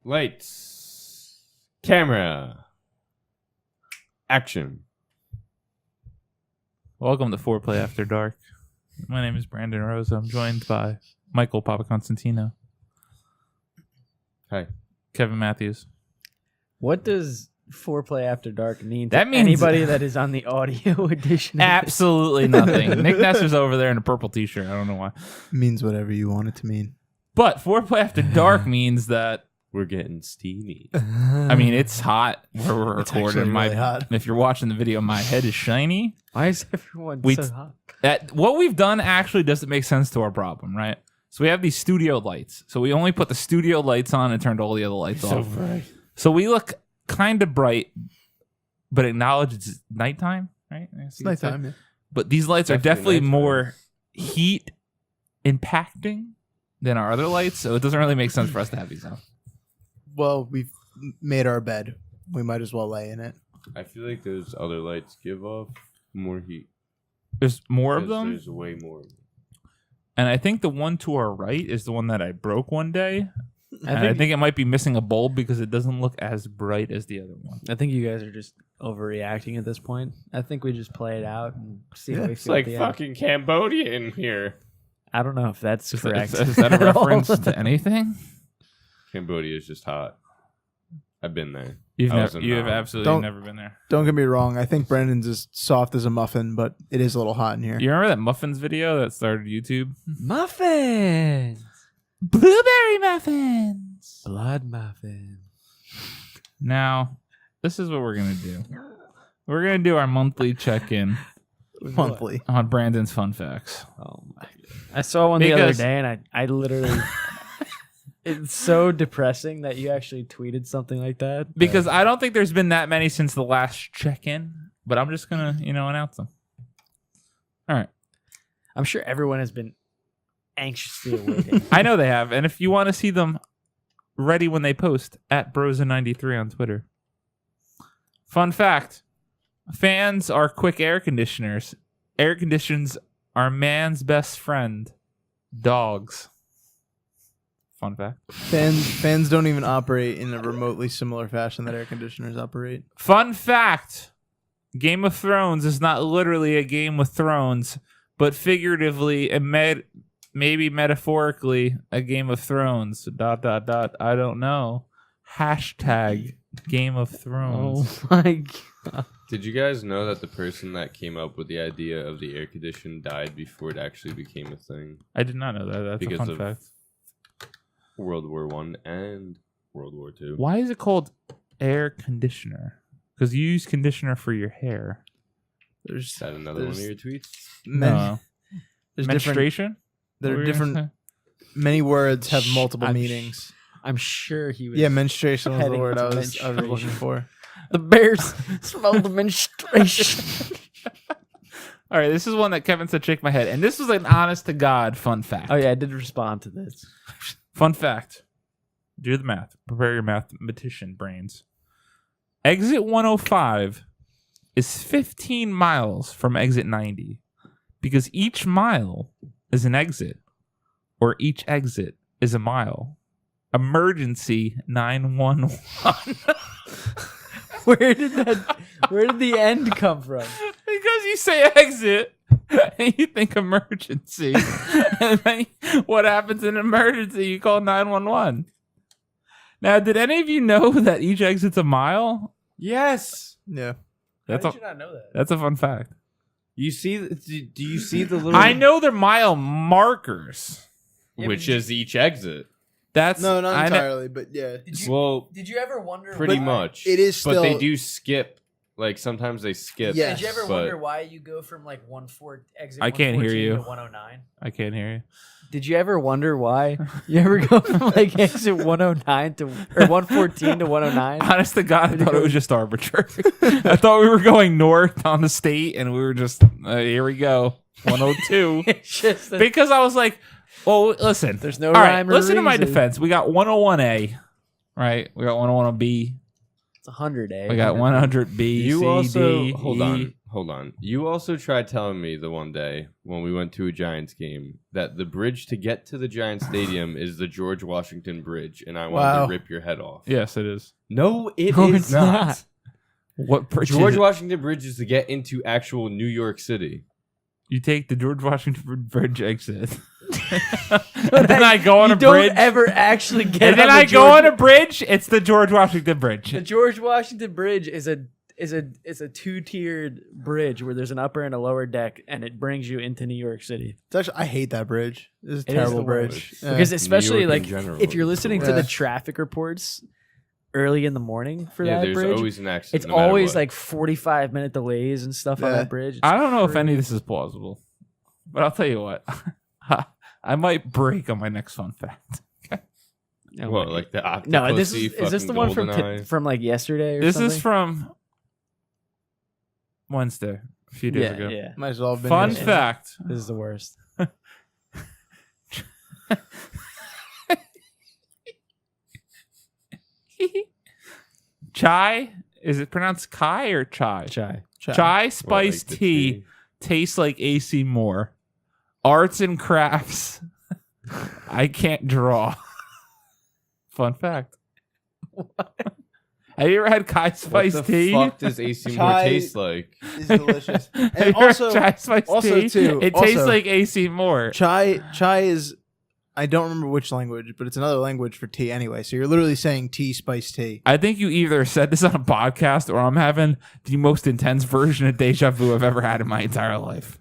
Lights. Camera. Action. Welcome to Foreplay After Dark. My name is Brandon Rosa. I'm joined by Michael Papa Constantino. Hi. Kevin Matthews. What does Foreplay After Dark mean to That means anybody that is on the audio edition? Absolutely nothing. Nick Nesser's over there in a purple t-shirt. I don't know why. Means whatever you want it to mean. But Foreplay After Dark means that, We're getting steamy. I mean, it's hot where we're It's actually recording. really hot. If you're watching the video, my head is shiny. Why is everyone so hot? What we've done actually doesn't make sense to our problem, right? So we have these studio lights. So we only put the studio lights on and turned all the other lights off. bright. So we look kind of bright, but acknowledge it's nighttime, right? It's nighttime, yeah. But these lights are Definitely definitely nighttime. more heat impacting than our other lights. So it doesn't really make sense for us to have these on. Well, we've made our bed. We might as well lay in it. I feel like those other lights give off more heat. There's more of 'Cause them. There's way more. And I think the one to our right is the one that I broke one day. I think it might be missing a bulb because it doesn't look as bright as the other one. I think you guys are just overreacting at this point. I think we just play it out and see how we It's feel like at the fucking Cambodia in here. end. I don't know if that's correct. Is that a at all. reference to anything? Cambodia is just hot. I've been there. You I was have in absolutely Don't- never been there. Don't get me wrong. I think Brandon's as soft as a muffin, but it is a little hot in here. You remember that muffins video that started YouTube? Muffins! Blueberry muffins. Blood muffins. Now, this is what we're gonna do. We're gonna do our monthly check-in Monthly. on Brandon's fun facts. Oh my God. I saw one the other Because- day and I literally... It's so depressing that you actually tweeted something like that. Because I don't think there's been that many since the last check-in, but I'm just gonna, announce them. All right. I'm sure everyone has been anxiously awaiting. I know they have, and if you want to see them ready when they post, at Brosa93 on Twitter. Fun fact: fans are quick air conditioners. Air conditions are man's best friend. Dogs. Fun fact. Fans don't even operate in a remotely similar fashion that air conditioners operate. Fun fact: Game of Thrones is not literally a Game of Thrones, but figuratively and maybe metaphorically a Game of Thrones. ... I don't know. Hashtag Game of Thrones. Oh my God. Did you guys know that the person that came up with the idea of the air condition died before it actually became a thing? I did not know that. That's Because a fun of- fact. World War One and World War Two. Why is it called air conditioner? Because you use conditioner for your hair. There's Is that another one of your tweets? men- there's different. Menstruation? There What are were you gonna different. Many words have multiple I'm meanings. I'm sure he was. Yeah, menstruation was the heading word to I was looking menstruation. for. The bears smelled the menstruation. All right, this is one that Kevin said shake my head. And this was an honest to God fun fact. Oh yeah, I did respond to this. Fun fact. Do the math. Prepare your mathematician brains. Exit 105 is 15 miles from exit 90 because each mile is an exit or each exit is a mile. Emergency 911. Where did the end come from? Because you say exit and you think emergency. And then what happens in an emergency? You call 911. Now, did any of you know that each exit's a mile? Yes. Yeah. That's How a, did you not know that? that's a fun fact. You see? Do you see the little? I know they're mile markers. Yeah, which but is each exit. That's No, not I know- entirely, but yeah. Well, Did you ever wonder? pretty why, much. It is but they still- do skip. Like sometimes they skip. Yeah. Did you ever but- wonder why you go from like exit? I can't hear 114 you. To 109. I can't hear you. Did you ever wonder why you ever go from like exit 109 to or 114 to 109? Honest to God, I thought it was just arbitrary. I thought we were going north on the state, and we were just here we go 102. It's just that Because I was like, well, listen. there's no All right, rhyme or listen to my reason. defense. We got 101A, right? We got 101B. It's 100, eh? We got 100B. You C, also D, hold E. on. hold on. You also tried telling me the one day when we went to a Giants game that the bridge to get to the Giants Stadium is the George Washington Bridge, and I wanted to rip your head off. Yes, it is. No, it No, is it's not. What bridge? George Washington Bridge is to get into actual New York City. You take the George Washington Bridge exit. And then I go on a You don't bridge. ever actually get. And then on the I go George- on a bridge. It's the George Washington Bridge. The George Washington Bridge is a 2-tiered bridge where there's an upper and a lower deck, and it brings you into New York City. It's actually, I hate that bridge. It's a It is terrible the bridge. worst. Yeah. Because especially York in like general if you're is the listening to worst. the traffic reports early in the morning for Yeah, that there's bridge, always an accident. it's no matter always what. like 45-minute delays and stuff on Yeah. that bridge. I don't know if any of this is plausible, but I'll tell you what. I might break on my next fun fact. No, What, way. like the octopus? No, this is this the one GoldenEye? from like yesterday or This something? is from Wednesday, a few days yeah, ago. yeah. Might as well have been Fun yesterday. fact. This is the worst. Chai, is it pronounced Kai or Chai? Chai. Chai spiced the tea tea? tastes like AC Moore. Arts and crafts. I can't draw. Fun fact. Have you ever had Kai What spiced the tea? fuck does AC Moore Chai- taste like? It's delicious. Have you And ever had also, Chai spiced also tea? too, It tastes also- like AC Moore. chai is, I don't remember which language, but it's another language for tea anyway. So you're literally saying tea, spiced tea. I think you either said this on a podcast or I'm having the most intense version of deja vu I've ever had in my entire life.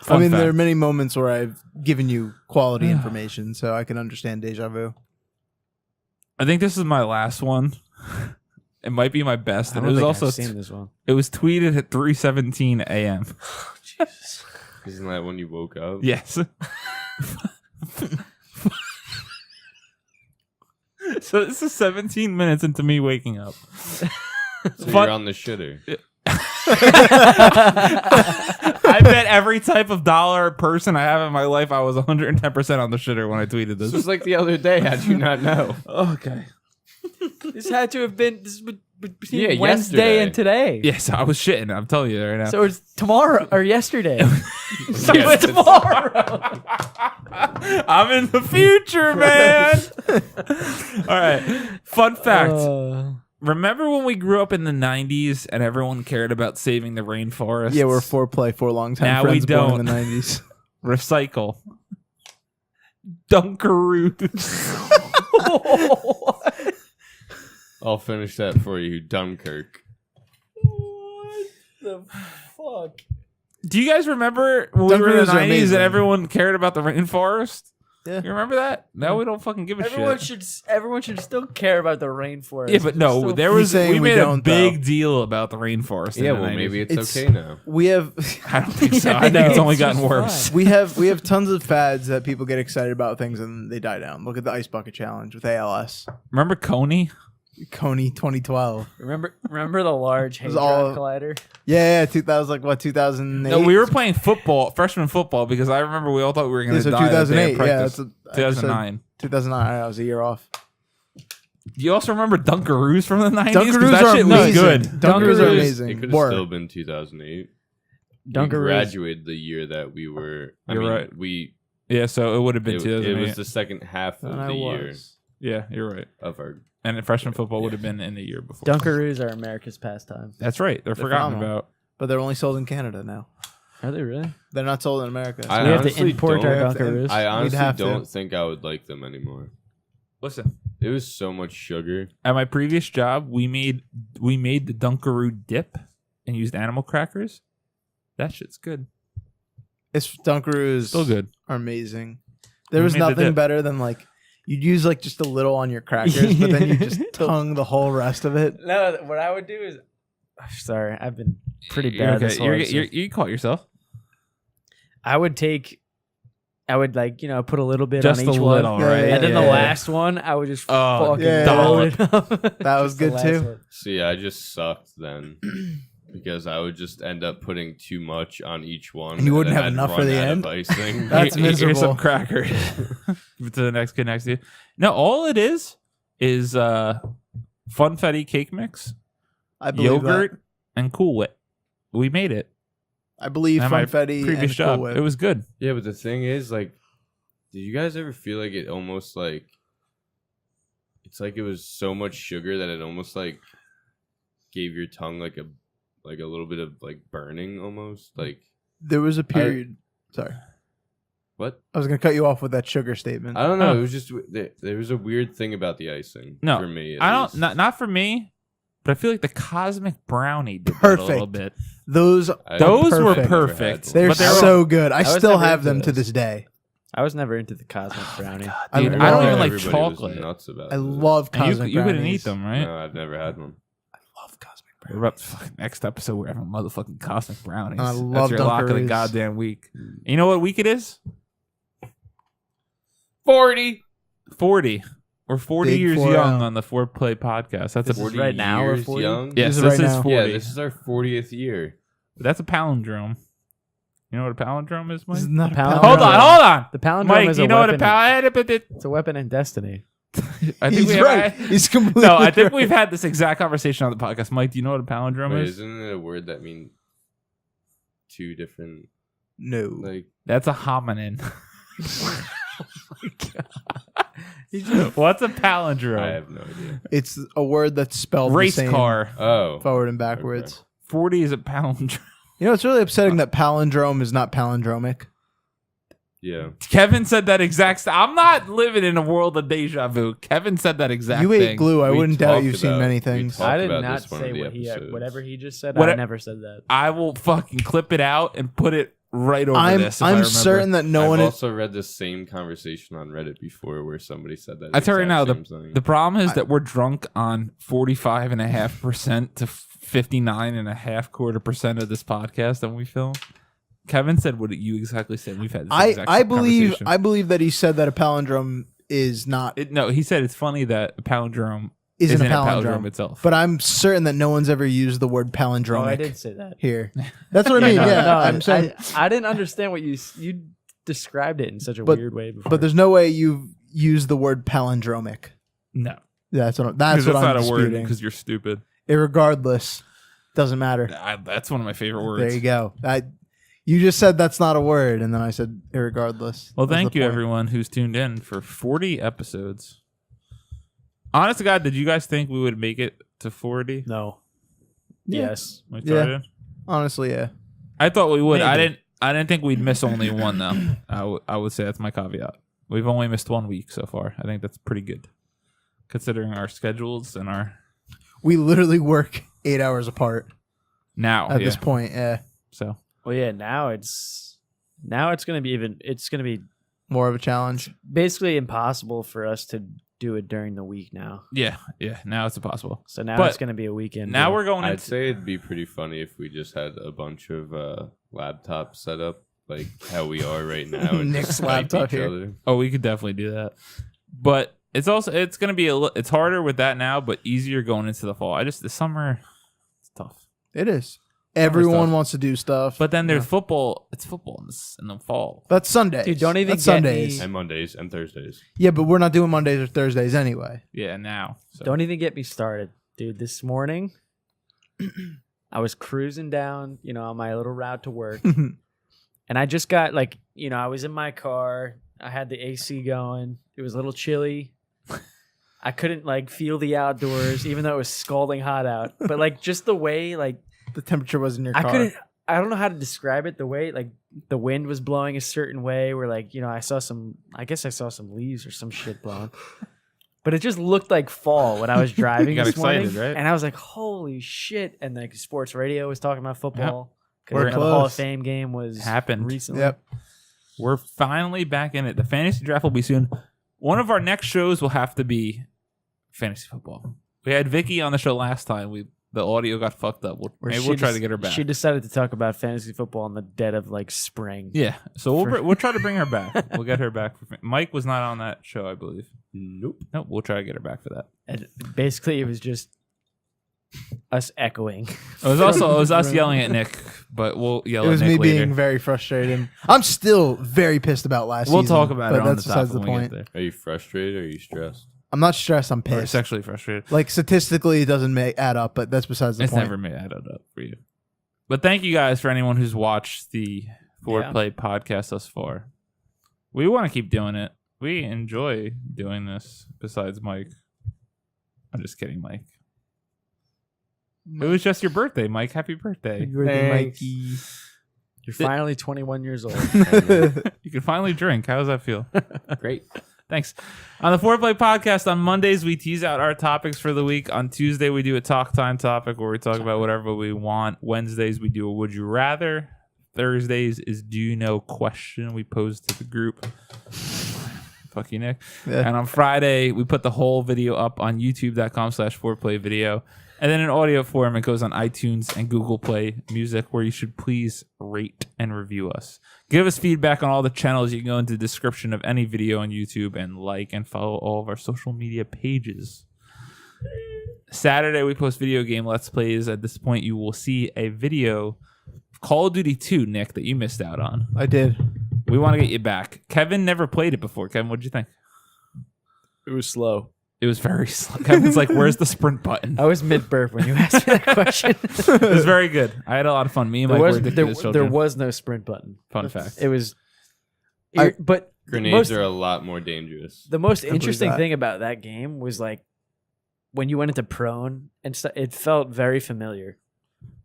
I mean, there are fact. many moments where I've given you quality information, so I can understand deja vu. I think this is my last one. It might be my best. I And don't it was think also I've seen this one. it was tweeted at 3:17 a.m. Isn't that when you woke up? Yes. So this is 17 minutes into me waking up. So Fun- you're on the shitter. I bet every type of dollar person I have in my life, I was 110% on the shitter when I tweeted This this. was like the other day. How'd you not know? Okay. This had to have been between Yeah, Wednesday yesterday. and today. Yes, I was shitting. I'm telling you right now. So it's tomorrow or yesterday. So Yeah, it's it's- tomorrow. I'm in the future, man. All right. Fun fact. Remember when we grew up in the 90s and everyone cared about saving the rainforest? Yeah, we're Foreplay for long time Now we friends born don't. in the 90s. Recycle. Dunkaroos. I'll finish that for you, Dunkirk. What the fuck? Do you guys remember when we were in the Dunkaroos are 90s amazing. and everyone cared about the rainforest? Yeah. You remember that? Now we don't fucking give a shit. Everyone should still care about the rainforest. Yeah, but no, Still- there He's was saying we we made a don't, big though. deal about the rainforest. Yeah, in the well, 90s. maybe it's It's- okay now. We have I don't think so. Yeah, I think it's no, only it's gotten just worse. fine. we have tons of fads that people get excited about things and they die down. Look at the ice bucket challenge with ALS. Remember Coney? Coney 2012. Remember the large was hadron all- collider? Yeah, 2008. No, we were playing football, freshman football, because I remember we all thought we were going Yeah, to so die that day 2008. of Yeah, practice. that's I just said 2009. 2009. I was a year off. Do you also remember Dunkaroos from the 90s? 'Cause Dunkaroos that are shit amazing. was good. Dunkaroos are Dunkaroos- amazing. It could have Were. still been 2008. We Dunkaroos. graduated the year that we were. You're right. We Yeah, so it would have been it 2008. was the second half of And I the year was. Yeah, you're right. of our. And freshman football would have been in the year before. Dunkaroos are America's pastime. That's right. They're forgotten phenomenal. about. But they're only sold in Canada now. Are they really? They're not sold in America. I we have to honestly import our don't- have to- Dunkaroos. I honestly have to. don't think I would like them anymore. Listen, It was so much sugar. at my previous job, we made the Dunkaroo dip and used animal crackers. That shit's good. It's Dunkaroos Still good. are amazing. There We was made the nothing dip. better than like you'd use like just a little on your crackers, but then you just tongue the whole rest of it. No, what I would do is, sorry, I've been pretty You're bad. okay. This whole episode. You caught yourself. I would like put a little bit Just on a each little, one, right? and then the Yeah. last one I would just Oh, fucking yeah. double it up. That was Just the good last too. one. See, I just sucked then because I would just end up putting too much on each one, And you wouldn't then have I'd enough for run the out of end? icing. That's Here's some miserable. crackers. To the next kid next to you. No, all it is funfetti cake mix, I believe yogurt, and Cool Whip. we made it. I believe At my Funfetti previous and job. Cool Whip. It was good. Yeah, but the thing is, like, did you guys ever feel like it almost like it's like it was so much sugar that it almost like gave your tongue like a little bit of like burning almost? Like There was a period. Sorry. what? I was going to cut you off with that sugar statement. I don't know. Oh. It was just there was a weird thing about the icing. No, for me. I don't. Least. Not for me, but I feel like the cosmic brownie did that Perfect. a little bit. Those I- Those were perfect. perfect. They're but they were so good. I was still never have into them to those. this day. I was never into the cosmic brownie. I Dude, love I don't even it. like Everybody was chocolate. nuts about I it. love And cosmic you couldn't brownies. eat them, right? No, I've never had one. I love cosmic We're brownies. about to fucking next episode. We're having motherfucking cosmic brownies. I That's love your lock of the Dunkaroos. goddamn week. You know what week it is? 40. 40. We're 40 Big years 40. young on the Foreplay podcast. That's This a is 40 right now or years 40? young? yes. This This is is right now. 40. Yeah, this is our 40th year. That's a palindrome. You know what a palindrome is, Mike? This is not a Palindrome. Hold on. The palindrome Mike, is you a know what a weapon. palindrome? It's a weapon in Destiny. I think He's we have- right. He's completely No, I think right. we've had this exact conversation on the podcast. Mike, do you know what a palindrome Wait, is? isn't it a word that means two different No. like? That's a hominin. What's a palindrome? I have no idea. It's a word that's spelled Race the same car. Oh, forward and backwards. 40 is a palindrome. You know, it's really upsetting that palindrome is not palindromic. yeah. Kevin said that exact. I'm not living in a world of deja vu. Kevin said that exact You thing. ate glue. I We wouldn't doubt talked you've seen about- many we things. talked I did about not this one say of the what he episodes. whatever he just said. What- I never said that. I will fucking clip it out and put it right over I'm this. If I remember. certain that no I've one is. also read the same conversation on Reddit before where somebody said that. I tell you exact now, same thing. the problem is that we're drunk on 45.5% to 59.5% of this podcast that we film. Kevin said what you exactly said. We've had this exact I believe conversation. that he said that a palindrome is not No, he said it's funny that a palindrome isn't a a palindrome itself. But I'm certain that no one's ever used the word Oh, I palindromic did say that. here. That's what I mean. No, Yeah, no, I'm saying. I didn't understand what you described it in such a But- weird way before. But there's no way you've used the word palindromic. no, That's what I'm that's I'm not a word disputing. because you're stupid. Irregardless, doesn't matter. That's one of my favorite words. There you go. You just said that's not a word, and then I said irregardless. Well, That's thank the you point. everyone who's tuned in for 40 episodes. Honest to God, did you guys think we would make it to 40? no. Yeah. Yes. We Yeah. tried it? Honestly, yeah. I thought we would. Maybe. I didn't think we'd miss only one though. I would say that's my caveat. We've only missed 1 week so far. I think that's pretty good, considering our schedules and our We literally work 8 hours apart now at this point. Yeah, So Well, yeah. Now it's gonna be it's gonna be more of a challenge. basically impossible for us to do it during the week now. yeah. Now it's impossible. So now But it's gonna be a weekend. Now deal. we're going I'd into say it'd be pretty funny if we just had a bunch of laptops set up like how we are right now. And Nick's just Skype laptop each here. other. Oh, we could definitely do that. But it's going to be it's harder with that now, but easier going into the fall. The summer, it's tough. It is. Everyone stuff. wants to do stuff. But then there's football. It's football in the fall. That's Sundays. Dude, don't even That's get Sundays. me- And Mondays and Thursdays. Yeah, but we're not doing Mondays or Thursdays anyway. Yeah, now. So. Don't even get me started, dude. This morning, I was cruising down, on my little route to work, and I just got I was in my car. I had the AC going. It was a little chilly. I couldn't feel the outdoors, even though it was scalding hot out. But just the way The temperature was in your I car. couldn't. I don't know how to describe it. The way the wind was blowing a certain way, where I saw some. I guess I saw some leaves or some shit blowing. But it just looked like fall when I was driving got this excited, morning, right? and I was like, "Holy shit!" And sports radio was talking about football We're because the Hall of close. Fame game was Happened. recently. Yep. We're finally back in it. The fantasy draft will be soon. One of our next shows will have to be fantasy football. We had Vicky on the show last time. The audio got fucked up. Where Maybe she we'll try to just- get her back. She decided to talk about fantasy football in the dead of spring. Yeah, so we'll try to bring her back. We'll get her back. Mike was not on that show, I believe. Nope. We'll try to get her back for that. And basically, it was just us echoing. It was us yelling at Nick, but we'll yell It was at me Nick later. being very frustrated. I'm still very pissed about last We'll season. talk about but it on the that's top besides when the we point. get there. Are you frustrated or are you stressed? I'm not stressed. I'm Or pissed. sexually frustrated. Statistically, it doesn't add up, but that's besides the It's point. never made added up for you. But thank you guys for anyone who's watched the Foreplay podcast thus far. We want to keep doing it. We enjoy doing this. Besides Mike, I'm just kidding, Mike. It was just your birthday, Mike. Happy birthday. Happy birthday, Thanks. Mikey. You're finally 21 years old. You can finally drink. How does that feel? Great. Thanks. On the Foreplay podcast, on Mondays, we tease out our topics for the week. On Tuesday, we do a talk time topic where we talk about whatever we want. Wednesdays, we do a would you rather. Thursdays is do you know question we pose to the group. Fuck you, Nick. Yeah. And on Friday, we put the whole video up on youtube.com/4playvideo. And then in audio form, it goes on iTunes and Google Play Music, where you should please rate and review us. Give us feedback on all the channels. You can go into the description of any video on YouTube and like and follow all of our social media pages. Saturday, we post video game Let's Plays. At this point, you will see a video of Call of Duty 2, Nick, that you missed out on. I did. We want to get you back. Kevin never played it before. Kevin, what did you think? It was slow. It was very slow. Kevin's like, where's the sprint button? I was mid-burp when you asked me that question. It was very good. I had a lot of fun. Me and Mike were ridiculous there children. was no sprint button. Fun fact. It was... I- but Grenades are a lot more dangerous. the most believe interesting that. thing about that game was like when you went into prone and it felt very familiar.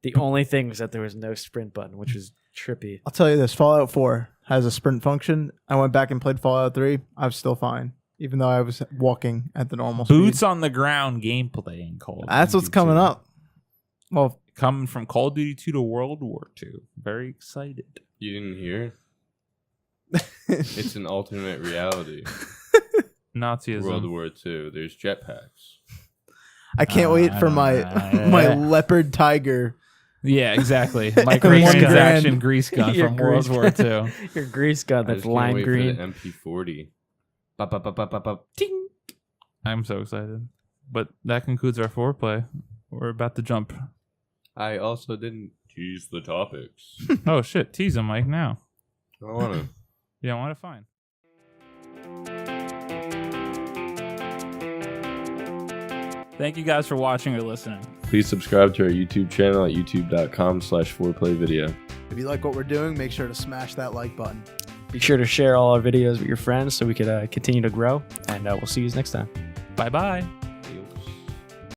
The only thing was that there was no sprint button, which was trippy. I'll tell you this: Fallout 4 has a sprint function. I went back and played Fallout 3. I was still fine, even though I was walking at the normal Boots speed. on the ground gameplay in Call of That's Duty what's coming 2. up. Well, Coming from Call of Duty 2 to World War 2. Very excited. You didn't hear? It's an alternate reality. Nazism. World War II. There's jetpacks. I can't wait for my my leopard tiger. Yeah, exactly. Grease Microtransaction gun. grease gun Your from World grease War II. Your grease gun I that's just can't lime wait green. for the Ep.40. Bop, bop, bop, bop, bop, bop. Ting. I'm so excited. But that concludes our foreplay. We're about to jump. I also didn't tease the topics. Oh, shit. Tease them, Mike, now. I want to. Yeah, I want to find. Thank you guys for watching or listening. Please subscribe to our YouTube channel at youtube.com/4playvideo. If you like what we're doing, make sure to smash that like button. Be sure to share all our videos with your friends so we could continue to grow. And we'll see you next time. Bye-bye.